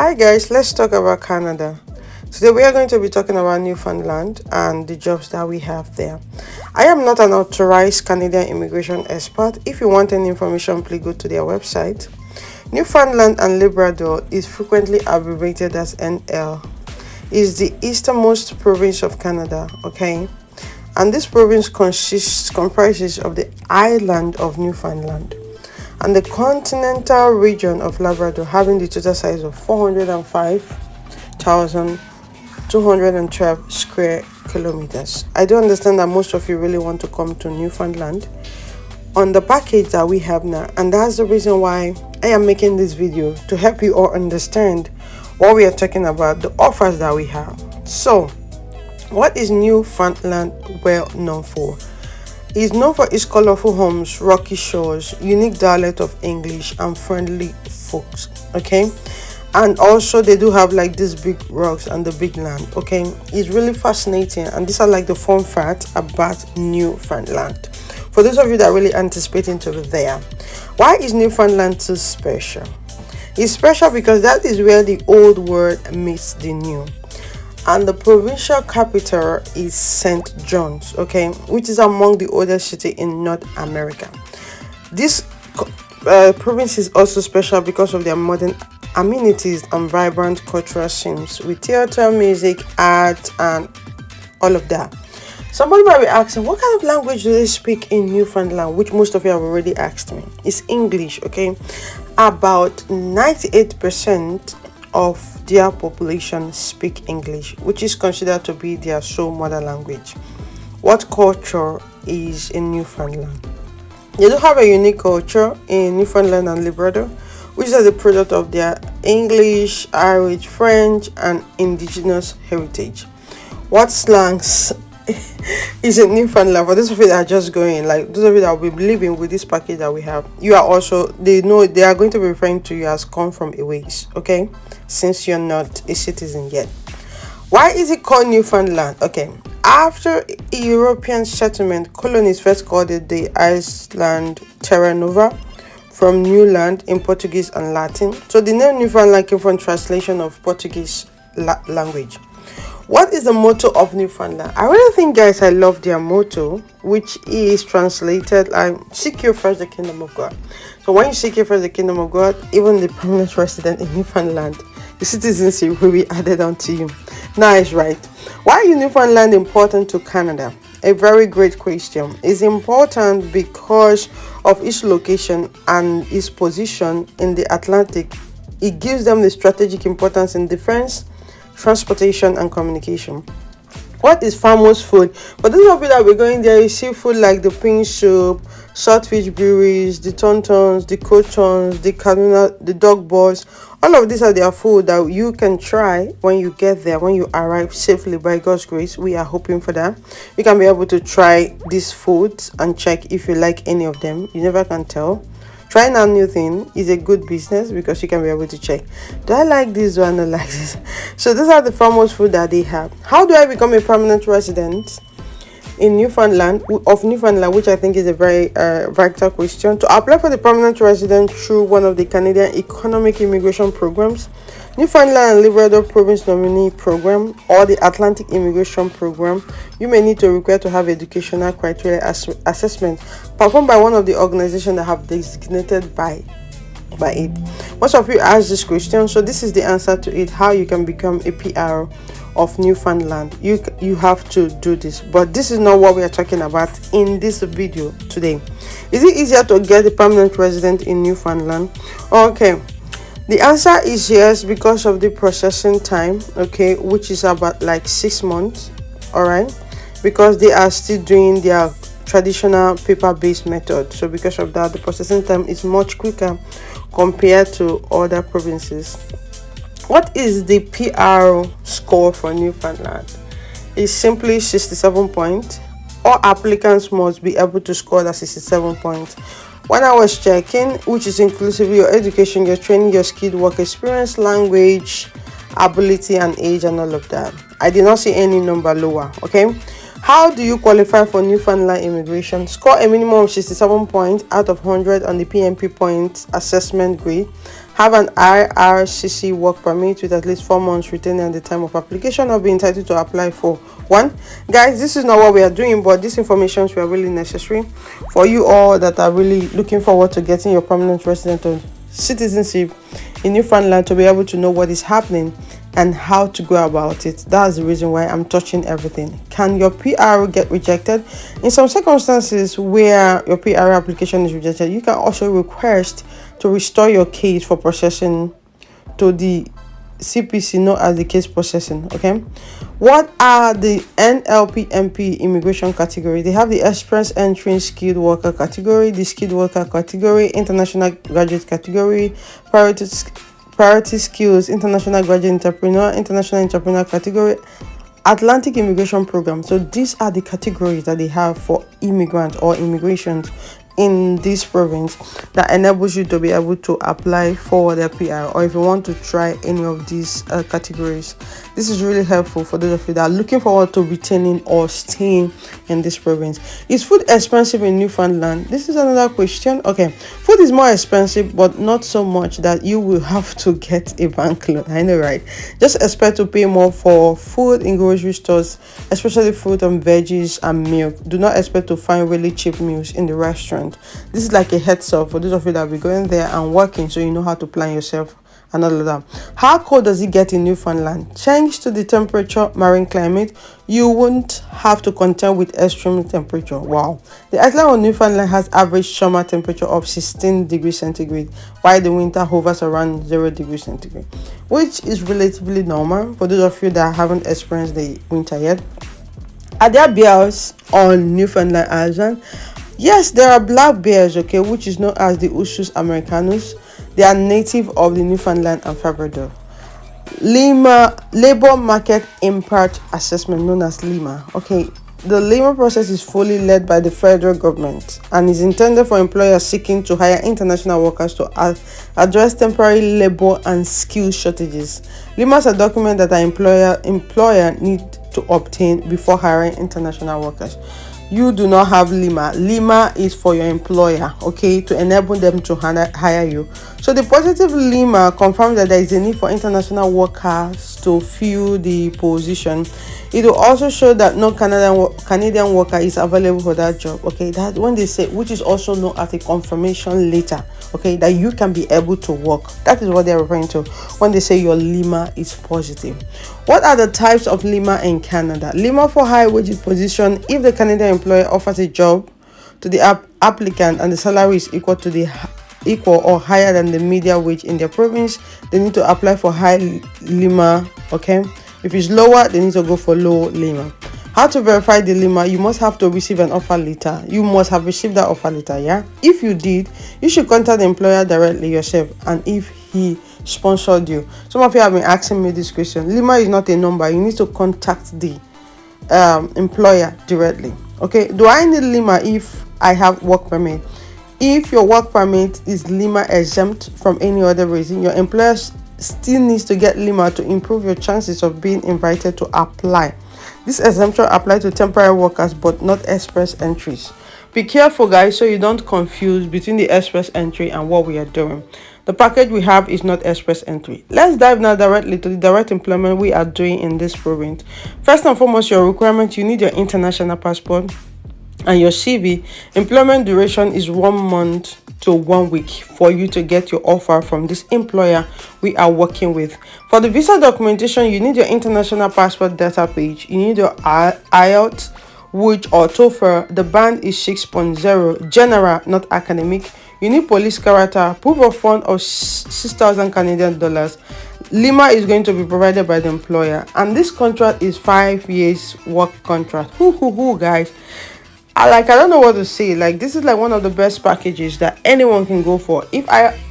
Hi guys, let's talk about Canada. Today we are going to be talking about Newfoundland and the jobs that we have there. I am not an authorized Canadian immigration expert. If you want any information, please go to their website. Newfoundland and Labrador is frequently abbreviated as NL. Is the easternmost province of Canada, okay? And this province comprises of the island of Newfoundland and the continental region of Labrador, having the total size of 405,212 square kilometers. I do understand that most of you really want to come to Newfoundland on the package that we have now, and that's the reason why I am making this video, to help you all understand what we are talking about, the offers that we have. So what is Newfoundland well known for? It's known for its colorful homes, rocky shores, unique dialect of English, and friendly folks, okay? And also they do have like these big rocks and the big land, okay? It's really fascinating, and these are like the fun facts about Newfoundland for those of you that are really anticipating to be there. Why is Newfoundland so special? It's special because that is where the old world meets the new. And the provincial capital is St. John's, okay, which is among the oldest city in North America. This province is also special because of their modern amenities and vibrant cultural scenes with theater, music, art, and all of that. Somebody might be asking, what kind of language do they speak in Newfoundland? Which most of you have already asked me. It's English, okay? About 98% of their population speak English, which is considered to be their sole mother language. What culture is in Newfoundland? They do have a unique culture in Newfoundland and Labrador, which are the product of their English, Irish, French, and indigenous heritage. What slangs is in Newfoundland? For those of you that are just going, like those of you that will be living with this package that we have, you are also, they know they are going to be referring to you as come from a ways, okay, since you're not a citizen yet. Why is it called Newfoundland? Okay, after European settlement, colonies first called it the Iceland Terra Nova, from New Land in Portuguese and Latin. So the name Newfoundland came from translation of Portuguese language. What is the motto of Newfoundland? I really think, guys, I love their motto, which is translated like seek you first the kingdom of God. So when you seek you first the kingdom of God, even the permanent resident in Newfoundland, the citizenship will be added onto you. Nice, right? Why is Newfoundland important to Canada? A very great question. It's important because of its location and its position in the Atlantic. It gives them the strategic importance in defense, transportation, and communication. What is famous food? For those of you that will be going there, you see food like the pin soup, saltfish breweries, the tauntauns, the croutons, the canuna, the dog balls. All of these are their food that you can try when you get there, when you arrive safely by God's grace. We are hoping for that. You can be able to try these foods and check if you like any of them. You never can tell. Trying a new thing is a good business because you can be able to check, do I like this one or like this? So these are the famous food that they have. How do I become a permanent resident in Newfoundland, which I think is a very vital question? To apply for the permanent resident through one of the Canadian economic immigration programs, Newfoundland and Labrador Province Nominee Program, or the Atlantic Immigration Program, you may need to require to have educational criteria assessment performed by one of the organizations that have designated by it. Most of you ask this question, so this is the answer to it. How you can become a PR of Newfoundland. You have to do this, but this is not what we are talking about in this video today. Is it easier to get a permanent resident in Newfoundland? Okay, the answer is yes, because of the processing time, okay, which is about like 6 months. All right, because they are still doing their traditional paper-based method. So because of that, the processing time is much quicker compared to other provinces. What is the PR score for Newfoundland? It's simply 67 points. All applicants must be able to score that 67 points. When I was checking, which is inclusive your education, your training, your skilled work experience, language, ability, and age, and all of that, I did not see any number lower, okay? How do you qualify for Newfoundland immigration? Score a minimum of 67 points out of 100 on the PMP points assessment grade. have an IRCC work permit with at least 4 months retained at the time of application, or be entitled to apply for one. Guys, this is not what we are doing, but these informations were really necessary for you all that are really looking forward to getting your permanent resident or citizenship in Newfoundland, to be able to know what is happening and how to go about it. That's the reason why I'm touching everything. Can your PR get rejected? In some circumstances where your PR application is rejected, you can also request to restore your case for processing to the CPC, known as the case processing. Okay, what are the NLPMP immigration category? They have the express entry skilled worker category, the skilled worker category, international graduate category, priority skills, international graduate entrepreneur, international entrepreneur category, Atlantic immigration program. So these are the categories that they have for immigrants or immigrations in this province that enables you to be able to apply for their PR, or if you want to try any of these categories. This is really helpful for those of you that are looking forward to retaining or staying in this province. Is food expensive in Newfoundland? This is another question. Okay, food is more expensive, but not so much that you will have to get a bank loan. I know, right? Just expect to pay more for food in grocery stores, especially fruit and veggies and milk. Do not expect to find really cheap meals in the restaurant. This is like a heads up for those of you that will be going there and working, so you know how to plan yourself and all of that. How cold does it get in Newfoundland? Change to the temperature marine climate, you won't have to contend with extreme temperature. Wow. The island of Newfoundland has average summer temperature of 16 degrees centigrade, while the winter hovers around 0 degrees centigrade, which is relatively normal for those of you that haven't experienced the winter yet. Are there bears on Newfoundland Island? Yes, there are black bears, okay, which is known as the Ursus americanus. They are native of the Newfoundland and Labrador. Lmia, labor market impact assessment, known as Lmia. Okay, the Lmia process is fully led by the federal government and is intended for employers seeking to hire international workers to address temporary labor and skill shortages. Lmia is a document that an employer need to obtain before hiring international workers. You do not have Lmia. Lmia is for your employer, okay, to enable them to hire you. So the positive Lmia confirms that there is a need for international workers to fill the position. It will also show that no Canadian worker is available for that job. Okay, that when they say, which is also known as a confirmation letter, okay, that you can be able to work. That is what they're referring to when they say your Lmia is positive. What are the types of Lmia in Canada? Lmia for high wage position: if the Canadian employer offers a job to the applicant and the salary is equal or higher than the median wage in their province, they need to apply for high Lmia. Okay, if it's lower, they need to go for low Lmia. How to verify the Lmia? You must have to receive an offer letter. You must have received that offer letter. Yeah, if you did, you should contact the employer directly yourself, and if he sponsored you. Some of you have been asking me this question. Lmia is not a number. You need to contact the employer directly. Okay, do I need Lmia if I have work permit? If your work permit is Lmia exempt from any other reason, your employer still needs to get Lmia to improve your chances of being invited to apply. This exemption applies to temporary workers but not express entries. Be careful, guys, so you don't confuse between the express entry and what we are doing. The package we have is not express entry. Let's dive now directly to the direct employment we are doing in this province. First and foremost, your requirement: you need your international passport and your CV. Employment duration is 1 month to 1 week for you to get your offer from this employer we are working with. For the visa documentation, you need your international passport data page. You need your IELTS, which or TOEFL. The band is 6.0, general, not academic. You need police character, proof of fund of 6,000 Canadian dollars. Lmia is going to be provided by the employer, and this contract is 5 years work contract. Guys, I don't know what to say. Like, this is like one of the best packages that anyone can go for. If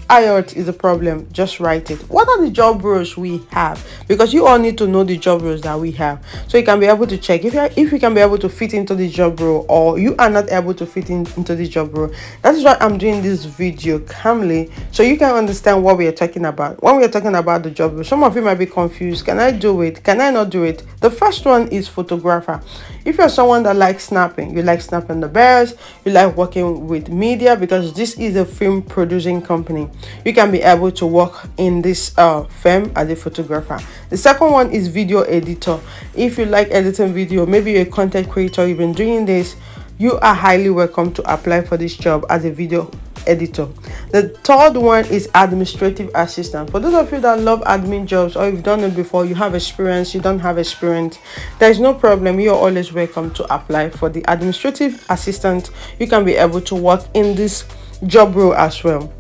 IELTS is a problem, just write it. What are the job roles we have? Because you all need to know the job roles that we have, so you can be able to check if you can be able to fit into the job role, or you are not able to fit into the job role. That is why I'm doing this video calmly, so you can understand what we are talking about. When we are talking about the job role, some of you might be confused. Can I do it? Can I not do it? The first one is photographer. If you're someone that likes snapping, you like snapping the bears, you like working with media, because this is a film producing company. you can be able to work in this firm as a photographer. The second one is video editor. If you like editing video, maybe you're a content creator, you've been doing this, you are highly welcome to apply for this job as a video editor. The third one is administrative assistant. For those of you that love admin jobs, or you've done it before, you have experience, you don't have experience, there's no problem. You're always welcome to apply for the administrative assistant. You can be able to work in this job role as well.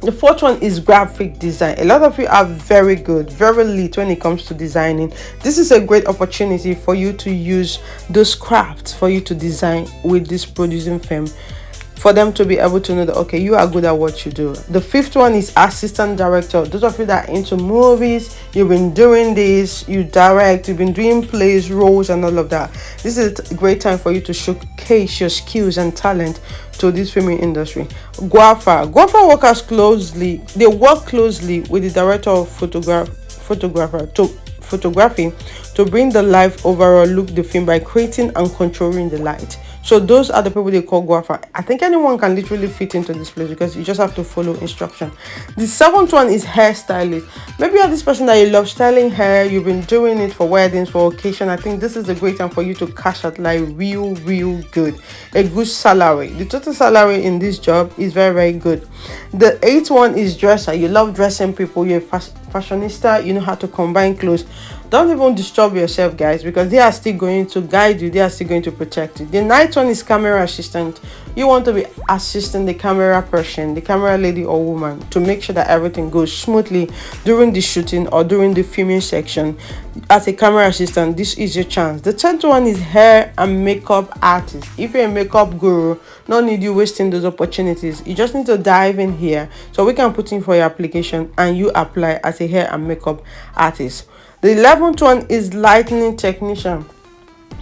The fourth one is graphic design. A lot of you are very good, very lit when it comes to designing. This is a great opportunity for you to use those crafts for you to design with this producing firm, for them to be able to know that, okay, you are good at what you do. The fifth one is assistant director. Those of you that are into movies, you've been doing this, you direct, you've been doing plays, roles, and all of that. This is a great time for you to showcase your skills and talent to this filming industry. Guafa workers closely, they work closely with the director of photography to bring the life overall look the film by creating and controlling the light. So those are the people they call guafa. I think anyone can literally fit into this place because you just have to follow instruction. The seventh one is hairstylist. Maybe you're this person that you love styling hair, you've been doing it for weddings, for occasion. I think this is a great time for you to cash out like real good, a good salary. The total salary in this job is very good. The eighth one is dresser. You love dressing people, you're a fashionista, you know how to combine clothes. Don't even disturb yourself, guys, because they are still going to guide you, they are still going to protect you. The ninth one is camera assistant. You want to be assisting the camera person, the camera lady or woman, to make sure that everything goes smoothly during the shooting or during the filming section. As a camera assistant, this is your chance. The 10th one is hair and makeup artist. If you're a makeup guru, no need you wasting those opportunities. You just need to dive in here so we can put in for your application and you apply as a hair and makeup artist. The 11th one is lighting technician.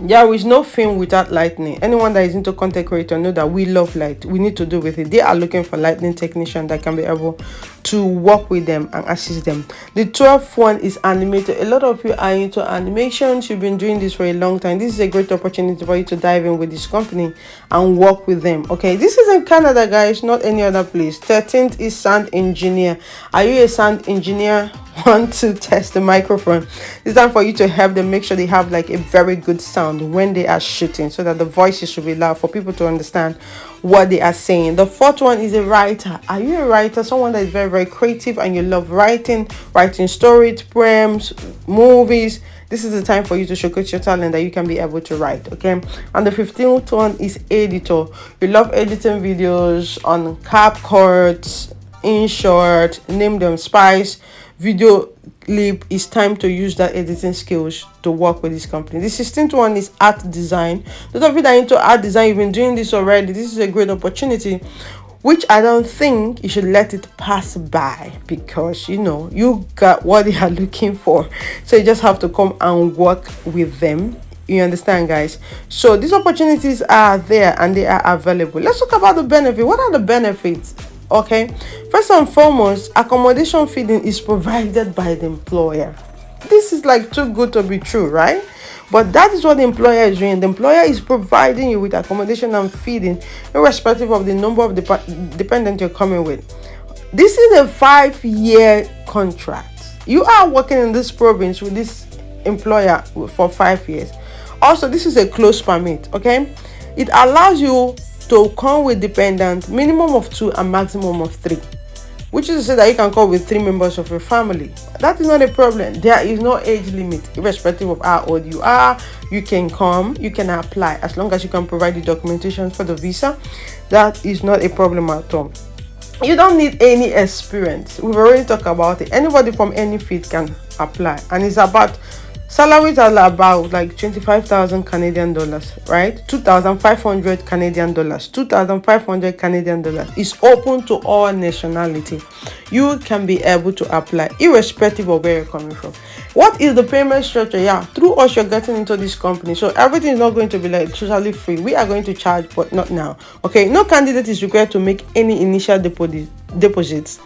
There is no film without lightning. Anyone that is into content creator know that we love light. We need to do with it. They are looking for lighting technician that can be able to work with them and assist them. The 12th one is animator. A lot of you are into animations. You've been doing this for a long time. This is a great opportunity for you to dive in with this company and work with them. Okay, this is in Canada, guys, not any other place. 13th is sound engineer. Are you a sound engineer? Want to test the microphone? It's time for you to help them make sure they have like a very good sound when they are shooting, so that the voices should be loud for people to understand what they are saying. The 4th one is a writer. Are you a writer? Someone that is very creative and you love writing stories, poems, movies. This is the time for you to showcase your talent that you can be able to write. Okay, and the 15th one is editor. You love editing videos on CapCut, InShot, name them, Spice, Video Clip. It's time to use that editing skills to work with this company. The 16th one is art design. Those of you that are into art design, you've been doing this already. This is a great opportunity, which I don't think you should let it pass by, because you know you got what they are looking for. So you just have to come and work with them. You understand, guys? So these opportunities are there and they are available. Let's talk about the benefit. What are the benefits? Okay, first and foremost, accommodation feeding is provided by the employer. This is like too good to be true, right? But that is what the employer is doing. The employer is providing you with accommodation and feeding, irrespective of the number of dependents you're coming with. This is a 5-year contract. You are working in this province with this employer for 5 years. Also, this is a close permit. Okay, it allows you to come with dependents, minimum of 2 and maximum of 3, which is to say that you can come with 3 members of your family. That is not a problem. There is no age limit. Irrespective of how old you are, you can come, you can apply, as long as you can provide the documentation for the visa. That is not a problem at all. You don't need any experience. We've already talked about it. Anybody from any field can apply, and it's about salaries are about like 25,000 Canadian dollars, right? 2,500 Canadian dollars. 2,500 Canadian dollars is open to all nationality. You can be able to apply irrespective of where you're coming from. What is the payment structure? Yeah, through us you're getting into this company, so everything is not going to be like totally free. We are going to charge, but not now. Okay, no candidate is required to make any initial deposits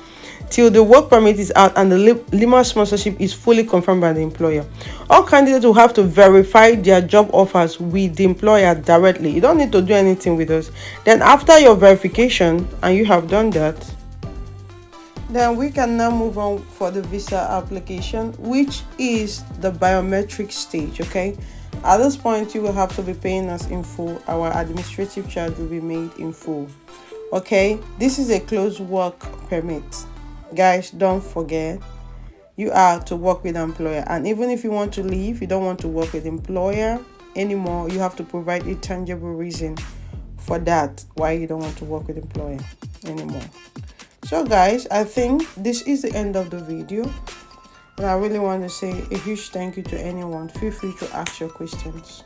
till the work permit is out and the Lmia sponsorship is fully confirmed by the employer. All candidates will have to verify their job offers with the employer directly. You don't need to do anything with us. Then after your verification, and you have done that, Then we can now move on for the visa application, which is the biometric stage. Okay, at this point you will have to be paying us in full. Our administrative charge will be made in full. Okay, this is a closed work permit. Guys, don't forget, you are to work with employer, and even if you want to leave, you don't want to work with employer anymore, you have to provide a tangible reason for that, why you don't want to work with employer anymore. So guys, I think this is the end of the video, and I really want to say a huge thank you to anyone. Feel free to ask your questions.